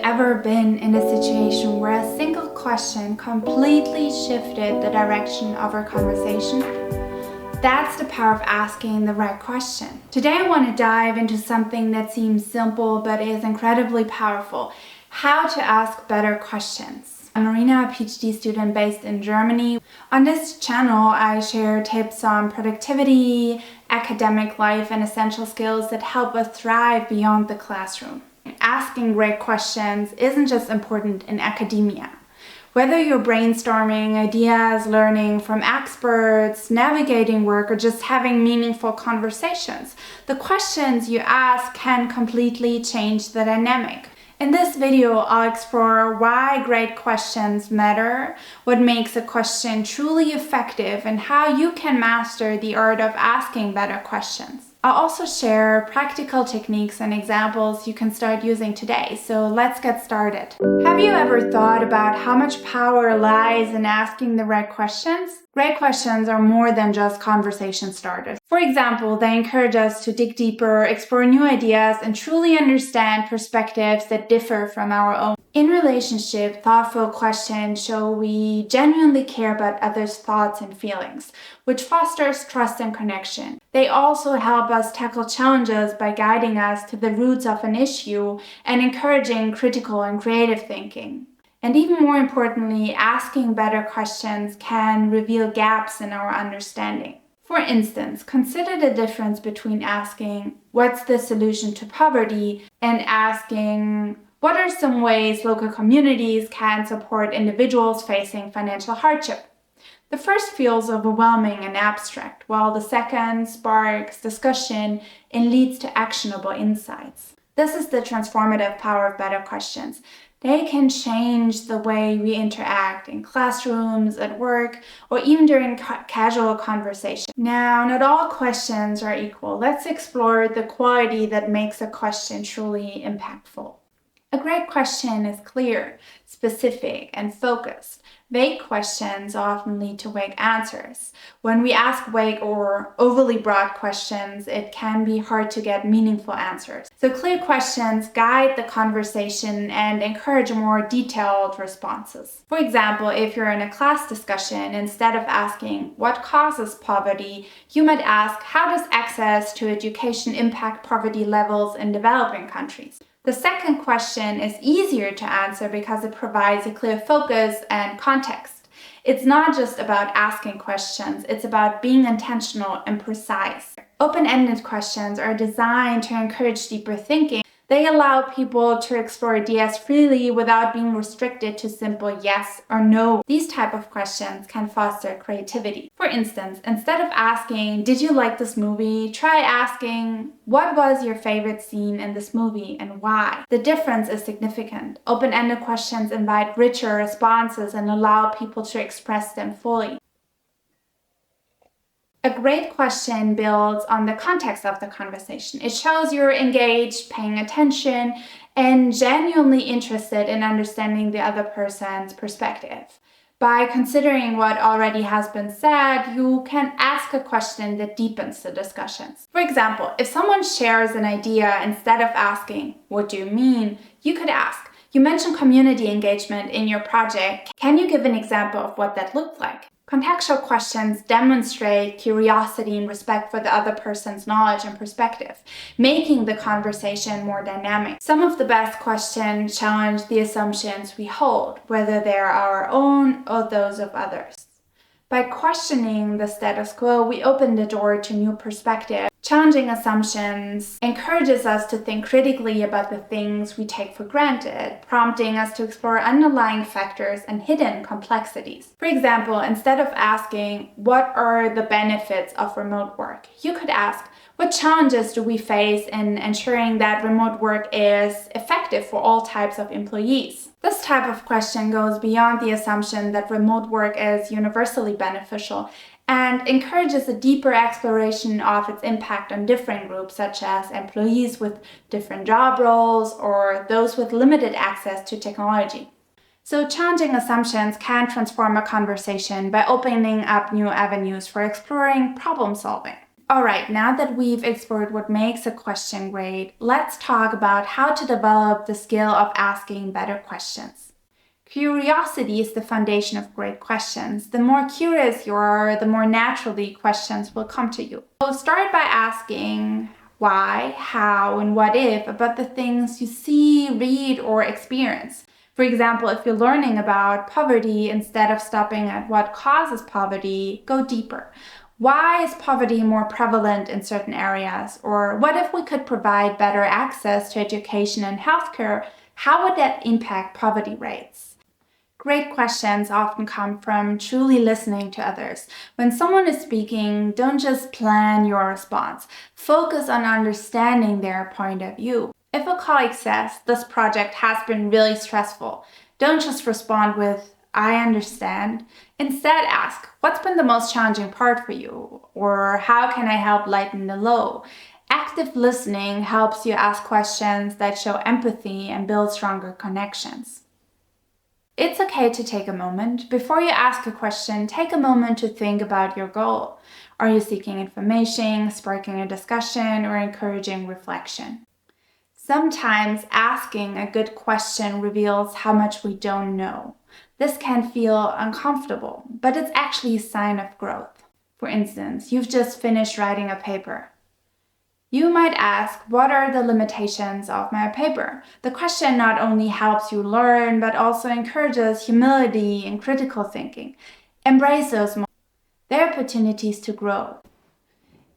ever been in a situation where a single question completely shifted the direction of our conversation? That's the power of asking the right question. Today I want to dive into something that seems simple but is incredibly powerful: how to ask better questions. I'm Marina, a PhD student based in Germany. On this channel, I share tips on productivity, academic life, and essential skills that help us thrive beyond the classroom. Asking great questions isn't just important in academia. Whether you're brainstorming ideas, learning from experts, navigating work, or just having meaningful conversations, the questions you ask can completely change the dynamic. In this video, I'll explore why great questions matter, what makes a question truly effective, and how you can master the art of asking better questions. I'll also share practical techniques and examples you can start using today, so let's get started. Have you ever thought about how much power lies in asking the right questions? Great questions are more than just conversation starters. For example, they encourage us to dig deeper, explore new ideas, and truly understand perspectives that differ from our own. In relationship, thoughtful questions show we genuinely care about others' thoughts and feelings, which fosters trust and connection. They also help us tackle challenges by guiding us to the roots of an issue and encouraging critical and creative thinking. And even more importantly, asking better questions can reveal gaps in our understanding. For instance, consider the difference between asking, "What's the solution to poverty?" and asking, "What are some ways local communities can support individuals facing financial hardship?" The first feels overwhelming and abstract, while the second sparks discussion and leads to actionable insights. This is the transformative power of better questions. They can change the way we interact in classrooms, at work, or even during casual conversation. Now, not all questions are equal. Let's explore the quality that makes a question truly impactful. A great question is clear, specific, and focused. Vague questions often lead to vague answers. When we ask vague or overly broad questions, it can be hard to get meaningful answers. So clear questions guide the conversation and encourage more detailed responses. For example, if you're in a class discussion, instead of asking, "What causes poverty?" you might ask, "How does access to education impact poverty levels in developing countries?" The second question is easier to answer because it provides a clear focus and context. It's not just about asking questions, it's about being intentional and precise. Open-ended questions are designed to encourage deeper thinking. They allow people to explore ideas freely without being restricted to simple yes or no. These type of questions can foster creativity. For instance, instead of asking, "Did you like this movie?" try asking, "What was your favorite scene in this movie and why?" The difference is significant. Open-ended questions invite richer responses and allow people to express them fully. A great question builds on the context of the conversation. It shows you're engaged, paying attention, and genuinely interested in understanding the other person's perspective. By considering what already has been said, you can ask a question that deepens the discussions. For example, if someone shares an idea, instead of asking, "What do you mean?" you could ask, "You mentioned community engagement in your project. Can you give an example of what that looked like?" Contextual questions demonstrate curiosity and respect for the other person's knowledge and perspective, making the conversation more dynamic. Some of the best questions challenge the assumptions we hold, whether they're our own or those of others. By questioning the status quo, we open the door to new perspectives. Challenging assumptions encourages us to think critically about the things we take for granted, prompting us to explore underlying factors and hidden complexities. For example, instead of asking, "What are the benefits of remote work?" you could ask, "What challenges do we face in ensuring that remote work is effective for all types of employees?" This type of question goes beyond the assumption that remote work is universally beneficial and encourages a deeper exploration of its impact on different groups, such as employees with different job roles or those with limited access to technology. So challenging assumptions can transform a conversation by opening up new avenues for exploring problem solving. Alright, now that we've explored what makes a question great, let's talk about how to develop the skill of asking better questions. Curiosity is the foundation of great questions. The more curious you are, the more naturally questions will come to you. So start by asking why, how, and what if about the things you see, read, or experience. For example, if you're learning about poverty, instead of stopping at what causes poverty, go deeper. Why is poverty more prevalent in certain areas? Or what if we could provide better access to education and healthcare? How would that impact poverty rates? Great questions often come from truly listening to others. When someone is speaking, don't just plan your response. Focus on understanding their point of view. If a colleague says, "This project has been really stressful," don't just respond with, "I understand." Instead, ask, "What's been the most challenging part for you?" Or, "How can I help lighten the load?" Active listening helps you ask questions that show empathy and build stronger connections. It's okay to take a moment. Before you ask a question, take a moment to think about your goal. Are you seeking information, sparking a discussion, or encouraging reflection? Sometimes asking a good question reveals how much we don't know. This can feel uncomfortable, but it's actually a sign of growth. For instance, you've just finished writing a paper. You might ask, what are the limitations of my paper? The question not only helps you learn, but also encourages humility and critical thinking. Embrace those moments. They're opportunities to grow.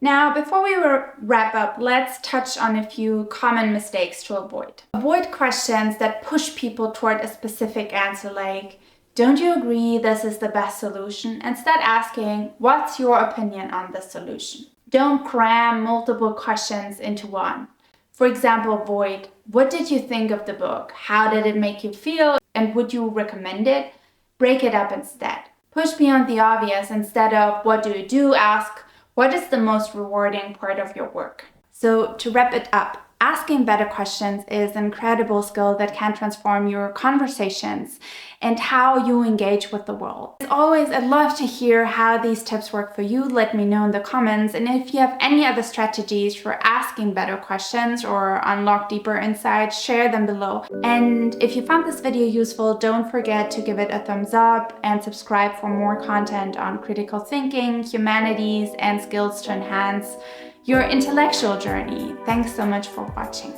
Now, before we wrap up, let's touch on a few common mistakes to avoid. Avoid questions that push people toward a specific answer like, "Don't you agree this is the best solution?" Instead asking, "What's your opinion on this solution?" Don't cram multiple questions into one. For example, avoid, "What did you think of the book? How did it make you feel? And would you recommend it?" Break it up instead. Push beyond the obvious. Instead of "What do you do?" ask, "What is the most rewarding part of your work?" So to wrap it up, asking better questions is an incredible skill that can transform your conversations and how you engage with the world. As always, I'd love to hear how these tips work for you. Let me know in the comments. And if you have any other strategies for asking better questions or unlock deeper insights, share them below. And if you found this video useful, don't forget to give it a thumbs up and subscribe for more content on critical thinking, humanities, and skills to enhance your intellectual journey. Thanks so much for watching.